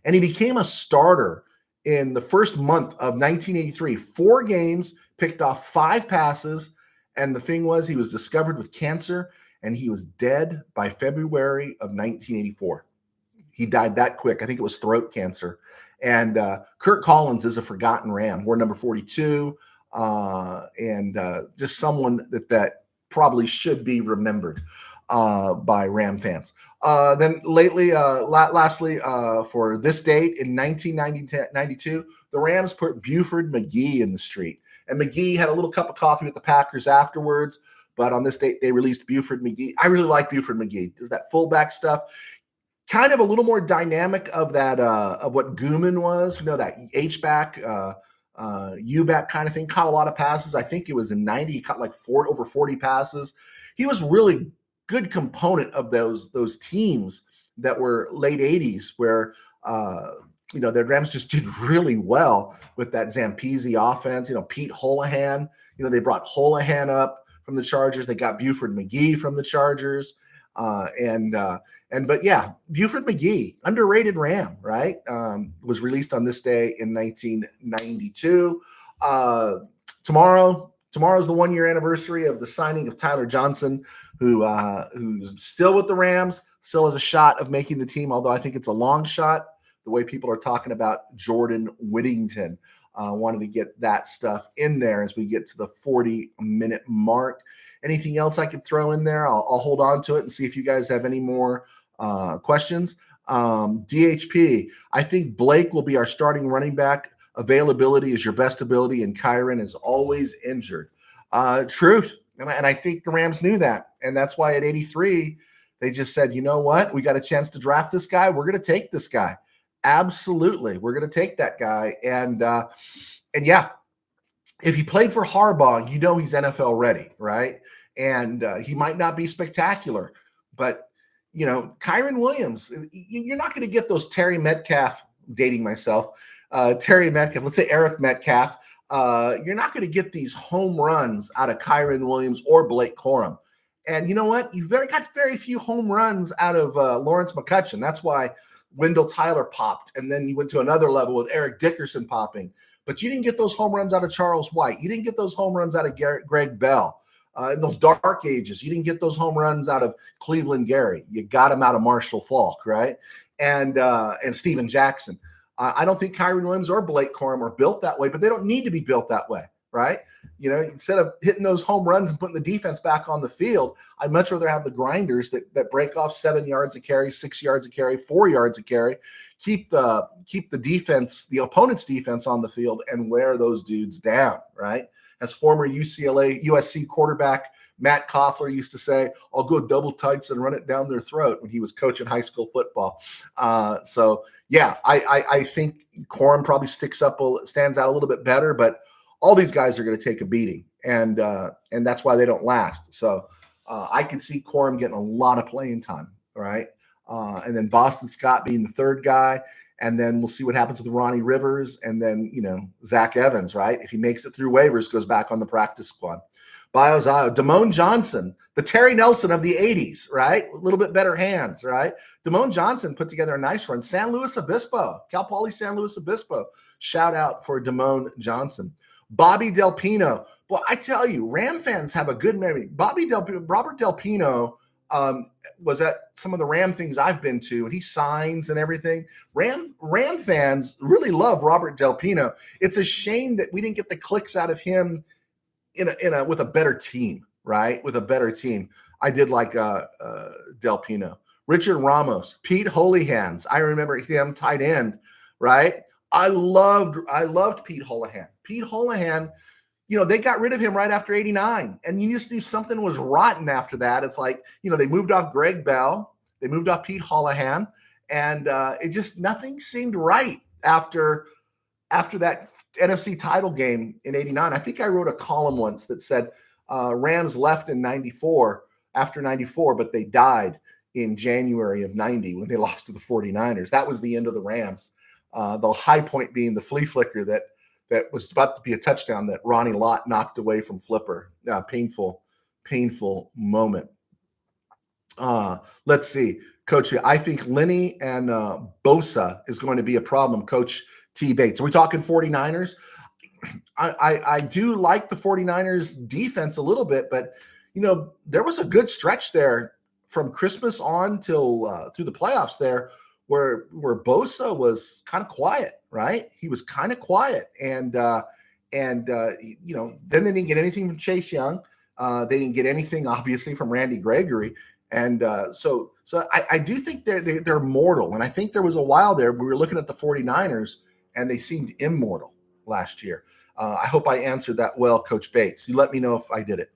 And he became a starter in the first month of 1983. 4 games, picked off 5 passes. And the thing was, he was discovered with cancer, and he was dead by February of 1984. He died that quick. I think it was throat cancer. And Kirk Collins is a forgotten Ram. Wore number 42, and just someone that probably should be remembered by Ram fans. Then lastly, for this date in 1992, the Rams put Buford McGee in the street. And McGee had a little cup of coffee with the Packers afterwards. But on this date, they released Buford McGee. I really like Buford McGee. Does that fullback stuff. kind of a little more dynamic of that of what Gooman was, that H-back, U-back kind of thing. Caught a lot of passes. I think it was in 90, he caught like over 40 passes. He was really good component of those teams that were late 80s where the Rams just did really well with that Zampese offense. Pete Holohan, they brought Holohan up from the Chargers. They got Buford McGee from the Chargers. But yeah, Buford McGee, underrated Ram, right? Was released on this day in 1992. Tomorrow's the 1-year anniversary of the signing of Tyler Johnson, who's still with the Rams, still has a shot of making the team, although I think it's a long shot, the way people are talking about Jordan Whittington. Wanted to get that stuff in there as we get to the 40-minute mark. Anything else I could throw in there? I'll hold on to it and see if you guys have any more questions. DHP, I think Blake will be our starting running back. Availability is your best ability, and Kyron is always injured. Truth. And I think the Rams knew that. And that's why at 83, they just said, you know what? We got a chance to draft this guy. We're going to take this guy. Absolutely. We're going to take that guy. And yeah, if he played for Harbaugh, he's NFL ready, right? And he might not be spectacular, but Kyron Williams, you're not going to get those Terry Metcalf, dating myself, Terry Metcalf, let's say Eric Metcalf. You're not going to get these home runs out of Kyron Williams or Blake Corum. And you know what? You've got very few home runs out of Lawrence McCutcheon. That's why Wendell Tyler popped. And then you went to another level with Eric Dickerson popping. But you didn't get those home runs out of Charles White. You didn't get those home runs out of Greg Bell. In those dark ages, you didn't get those home runs out of Cleveland Gary. You got them out of Marshall Faulk, right? And Steven Jackson. I don't think Kyron Williams or Blake Corum are built that way, but they don't need to be built that way, right? Instead of hitting those home runs and putting the defense back on the field, I'd much rather have the grinders that break off 7 yards a carry, 6 yards a carry, 4 yards a carry, keep the defense, the opponent's defense on the field and wear those dudes down, right? As former USC quarterback Matt Koffler used to say, I'll go double tights and run it down their throat when he was coaching high school football. So yeah, I think Corum probably stands out a little bit better, but all these guys are going to take a beating, and that's why they don't last. So I can see Corum getting a lot of playing time, right? And then Boston Scott being the third guy, and then we'll see what happens with Ronnie Rivers, and then Zach Evans, right? If he makes it through waivers, goes back on the practice squad. Damone Johnson, the Terry Nelson of the 80s, right? A little bit better hands, right? Damone Johnson put together a nice run. San Luis Obispo, Cal Poly San Luis Obispo. Shout out for Damone Johnson. Bobby Del Pino. Well, I tell you, Ram fans have a good memory. Robert Del Pino was at some of the Ram things I've been to, and he signs and everything. Ram fans really love Robert Del Pino. It's a shame that we didn't get the clicks out of him with a better team, right? With a better team. I did like Del Pino. Richard Ramos, Pete Holyhands. I remember him tight end, right? I loved Pete Holohan. Pete Holohan, they got rid of him right after 89. And you just knew something was rotten after that. It's like, they moved off Greg Bell. They moved off Pete Holohan. And it just, nothing seemed right after that NFC title game in 89. I think I wrote a column once that said Rams left in 94, after 94, but they died in January of 90 when they lost to the 49ers. That was the end of the Rams. The high point being the flea flicker that was about to be a touchdown that Ronnie Lott knocked away from Flipper. Painful moment. Let's see. Coach, I think Lenny and Bosa is going to be a problem, Coach T. Bates. Are we talking 49ers? I do like the 49ers defense a little bit, but, there was a good stretch there from Christmas on till through the playoffs there where Bosa was kind of quiet, right? He was kind of quiet. And then they didn't get anything from Chase Young. They didn't get anything, obviously, from Randy Gregory. And so I do think they're mortal. And I think there was a while there we were looking at the 49ers and they seemed immortal last year. I hope I answered that well, Coach Bates. You let me know if I did it.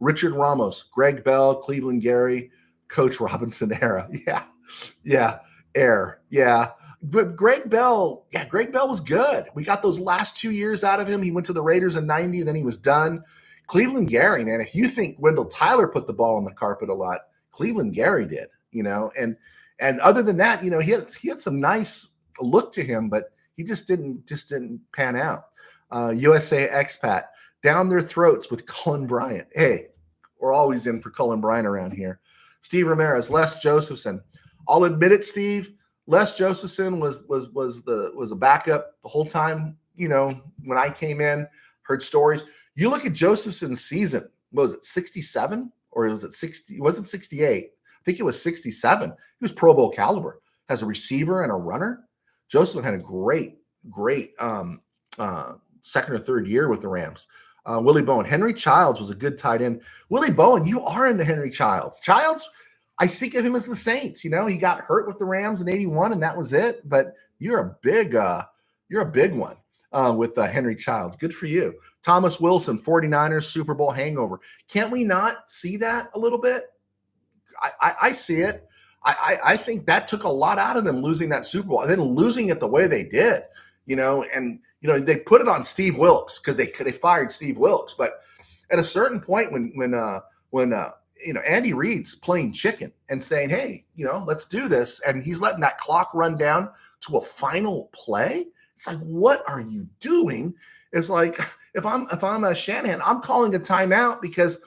Richard Ramos, Greg Bell, Cleveland Gary, Coach Robinson era. Yeah. Yeah, air. Yeah. But Greg Bell was good. We got those last 2 years out of him. He went to the Raiders in 90, then he was done. Cleveland Gary, man, if you think Wendell Tyler put the ball on the carpet a lot, Cleveland Gary did, and other than that, he had some nice look to him, but he just didn't pan out. USA expat down their throats with Cullen Bryant. Hey, we're always in for Cullen Bryant around here. Steve Ramirez, Les Josephson. I'll admit it, Steve. Les Josephson was a backup the whole time. When I came in, heard stories. You look at Josephson's season. What was it, 67 or was it 60? It wasn't 68. I think it was 67. He was Pro Bowl caliber as a receiver and a runner. Josephson had a great second or third year with the Rams. Willie Bowen. Henry Childs was a good tight end. Willie Bowen, you are into Henry Childs. Childs, I think of him as the Saints. He got hurt with the Rams in '81, and that was it. But you're a big one with Henry Childs. Good for you. Thomas Wilson, 49ers Super Bowl hangover. Can't we not see that a little bit? I see it. I think that took a lot out of them losing that Super Bowl and then losing it the way they did. They put it on Steve Wilks because they fired Steve Wilks. But at a certain point, when Andy Reid's playing chicken and saying, "Hey, let's do this," and he's letting that clock run down to a final play. It's like, what are you doing? It's like if I'm a Shanahan, I'm calling a timeout because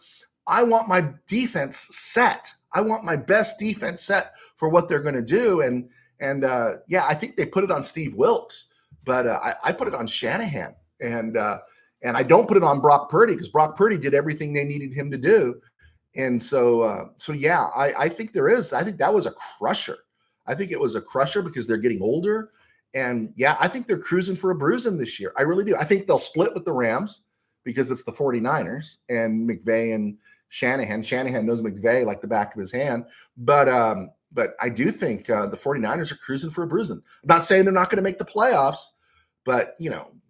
I want my defense set. I want my best defense set for what they're going to do. And I think they put it on Steve Wilks, but I put it on Shanahan, and I don't put it on Brock Purdy because Brock Purdy did everything they needed him to do. And I think I think that was a crusher. I think it was a crusher because they're getting older. And I think they're cruising for a bruising this year. I really do. I think they'll split with the Rams because it's the 49ers and McVay and Shanahan. Shanahan knows McVay like the back of his hand. But I do think the 49ers are cruising for a bruising. I'm not saying they're not going to make the playoffs, but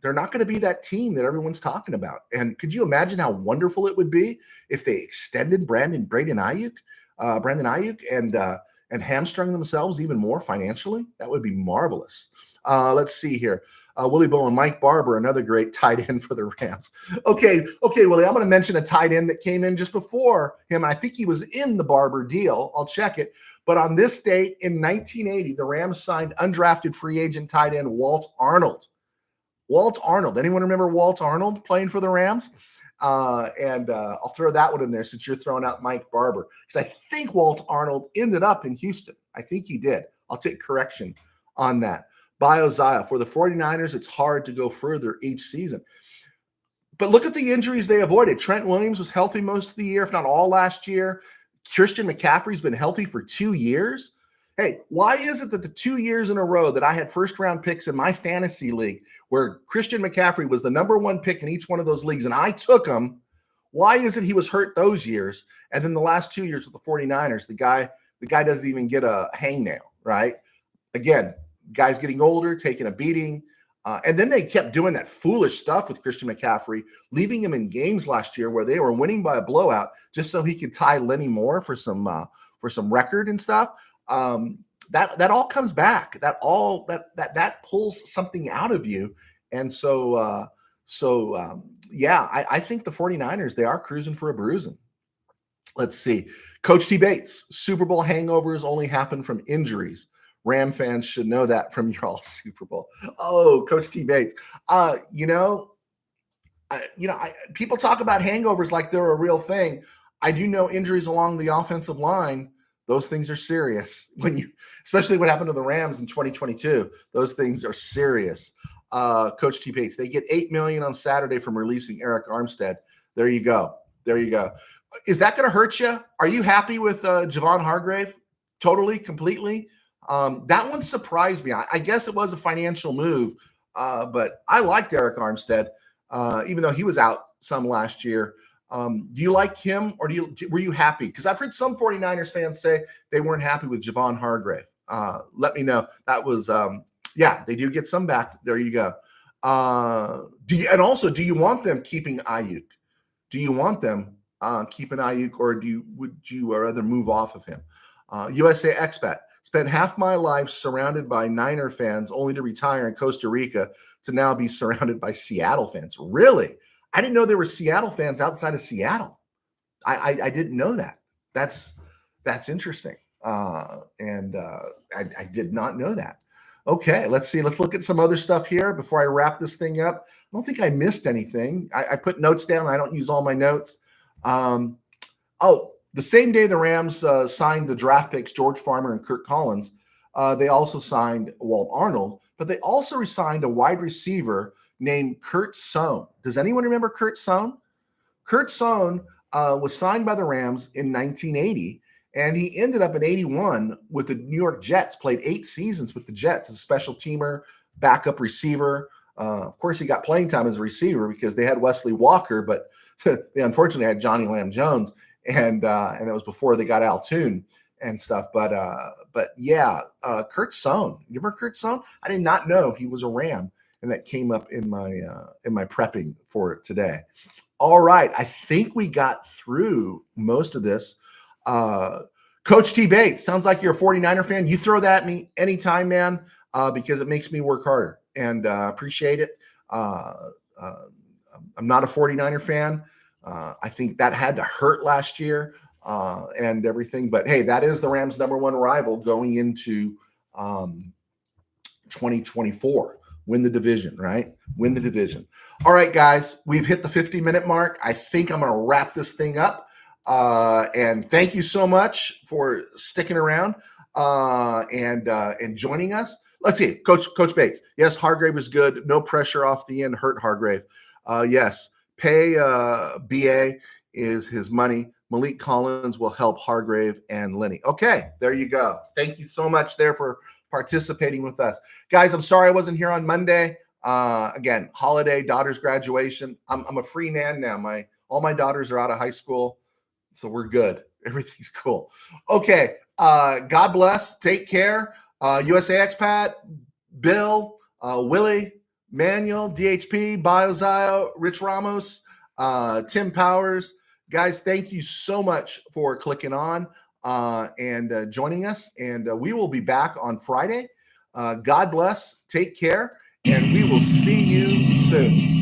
they're not going to be that team that everyone's talking about. And could you imagine how wonderful it would be if they extended Brandon Ayuk and hamstrung themselves even more financially? That would be marvelous. Let's see here. Willie Bowen, Mike Barber, another great tight end for the Rams. Okay, Willie, I'm going to mention a tight end that came in just before him. I think he was in the Barber deal. I'll check it. But on this date in 1980, the Rams signed undrafted free agent tight end Walt Arnold. Walt Arnold. Anyone remember Walt Arnold playing for the Rams? I'll throw that one in there since you're throwing out Mike Barber. Because I think Walt Arnold ended up in Houston. I think he did. I'll take correction on that. Biozia. For the 49ers, it's hard to go further each season. But look at the injuries they avoided. Trent Williams was healthy most of the year, if not all last year. Christian McCaffrey's been healthy for 2 years. Hey, why is it that the 2 years in a row that I had first-round picks in my fantasy league where Christian McCaffrey was the number one pick in each one of those leagues and I took him, why is it he was hurt those years? And then the last 2 years with the 49ers, the guy doesn't even get a hangnail, right? Again, guy's getting older, taking a beating. And then they kept doing that foolish stuff with Christian McCaffrey, leaving him in games last year where they were winning by a blowout just so he could tie Lenny Moore for some record and stuff. That all comes back. That pulls something out of you. And I think the 49ers, they are cruising for a bruising. Let's see. Coach T. Bates, Super Bowl hangovers only happen from injuries. Ram fans should know that from your all Super Bowl. Oh, Coach T. Bates. People talk about hangovers like they're a real thing. I do know injuries along the offensive line. Those things are serious. Especially what happened to the Rams in 2022. Those things are serious. Coach T. Bates. They get $8 million on Saturday from releasing Eric Armstead. There you go. Is that going to hurt you? Are you happy with Javon Hargrave? Totally, completely. That one surprised me. I guess it was a financial move, but I liked Eric Armstead, even though he was out some last year. Do you like him, or were you happy? Because I've heard some 49ers fans say they weren't happy with Javon Hargrave. Let me know. That was, they do get some back. There you go. Do you want them keeping Ayuk? Do you want them keeping Ayuk, or would you rather move off of him? USA expat. Spent half my life surrounded by Niner fans only to retire in Costa Rica to now be surrounded by Seattle fans. Really? I didn't know there were Seattle fans outside of Seattle. I didn't know that. That's interesting. I did not know that. Okay, let's see. Let's look at some other stuff here before I wrap this thing up. I don't think I missed anything. I put notes down. I don't use all my notes. The same day the Rams signed the draft picks, George Farmer and Kirk Collins, they also signed Walt Arnold, but they also signed a wide receiver named Kurt Sohn. Does anyone remember Kurt Sohn? Kurt Sohn was signed by the Rams in 1980, and he ended up in 81 with the New York Jets, played 8 seasons with the Jets as a special teamer, backup receiver. Of course, he got playing time as a receiver because they had Wesley Walker, but they unfortunately had Johnny Lamb Jones, and that was before they got Al Toon and stuff. But yeah, Kurt Sohn. You remember Kurt Sohn? I did not know he was a Ram, and that came up in my prepping for it today. All right, I think we got through most of this. Coach T. Bates, sounds like you're a 49er fan. You throw that at me anytime, man, because it makes me work harder, and appreciate it. I'm not a 49er fan. I think that had to hurt last year and everything. But, hey, that is the Rams' #1 rival going into 2024. Win the division, right? Win the division. All right, guys, we've hit the 50-minute mark. I think I'm going to wrap this thing up. And thank you so much for sticking around and joining us. Let's see, Coach Bates. Yes, Hargrave is good. No pressure off the end. Hurt Hargrave. Yes, pay BA is his money. Malik Collins will help Hargrave and Lenny. Okay, there you go. Thank you so much there for participating with us. Guys, I'm sorry I wasn't here on Monday. Again, holiday, daughter's graduation. I'm a free man now. All my daughters are out of high school, so we're good. Everything's cool. Okay, God bless. Take care. USA Expat, Bill, Willie, Manuel, DHP, BioZio, Rich Ramos, Tim Powers. Guys, thank you so much for clicking on and joining us. And we will be back on Friday. God bless. Take care. And we will see you soon.